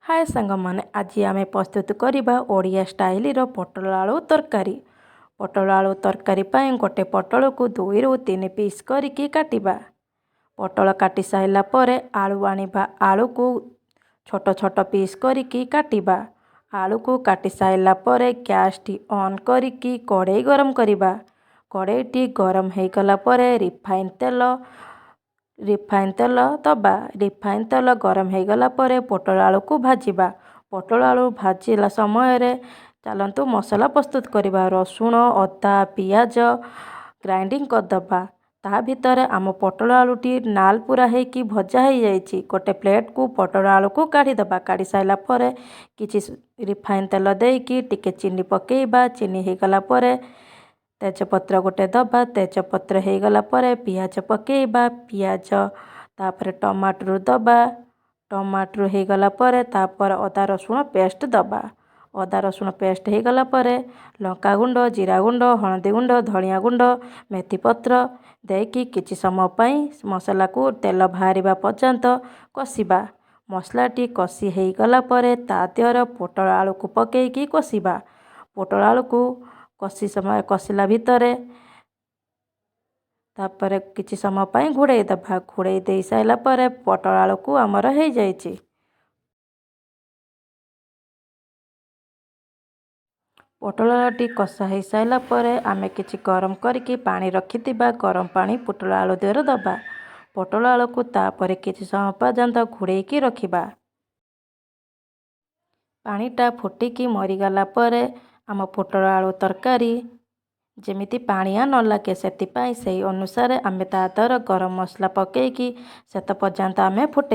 हाय सांगमाने आज आमे प्रस्तुत करिबा ओडिया स्टाइल पटल आलू तरकारी। पटल आलू तरकारी पाई गोटे पटल को 2 ରୁ 3 पीस करिकी काटिबा। पटल काटी साइला परे आलू आनिबा। आलू को छोट छोट पीस करिकी काटिबा। आलू को काटी साइला परे गैस टी ऑन करिकी कढ़ाई गरम करिबा। कढ़ाई टी गरम हो गला परे रिफाइन तेल दबा। रिफाइन तेल गरम हो गला परे पटल आलू को भाजिबा। पटल आलू भाजिला समय रे चलंतु मसला प्रस्तुत करिबा। रसुण अदा पियाज ग्राइंडिंग करदबा। ता भितर आम पटल आलूटी नाल पूरा हेकी भजा हो जाइछि। गोटे प्लेट को पटल आलू को काढ़ी दबा। काढ़ी साइला परे किछि रिफाइन तेल देकी टिके चीनी पकेइबा। चीनी हो गला परे तेजपत्र गोटे दबा। तेजपत्र हो गला परे पियाज पकेइबा। पियाज तापर टमाटर दबा। टमाटर हो गला परे तापर अदा रसुण पेस्ट दबा। अदा रसुण पेस्ट हो गला परे लंका गुंड जीरा गुंड हळदी गुंड धनिया गुंड मेथी पत्र देकी किछि समय पई मसला को तेल बाहरिबा पर्यंत कसिबा। मसलाटी कसी हो गला परे ता देहर पटल आलू को पकेइकी कसिबा। पटल आलू को कसी समय कसिला भितरे तापर किछि समय पई घोड़ाई दबा। घोड़ाई दे साइला परे पटल आलू को आमर हो जाइछि। पटल आलूटी कषा हो साइला परे आमे किछि गरम करिकी पानी रखिथिबा। गरम पानी पटल आलू देहर दबा। पटल आलू को तापर किछि समय पर्यंत घोड़ाईकी रखिबा। पानीटा फुटिकी मरीगला परे आम पटल आलू तरकारी जेमिति पानिया न लागे सेति पाई सेही अनुसार आमे ता देहर गरम मसला पकेइकी सेत पर्यंत आमे फुटे।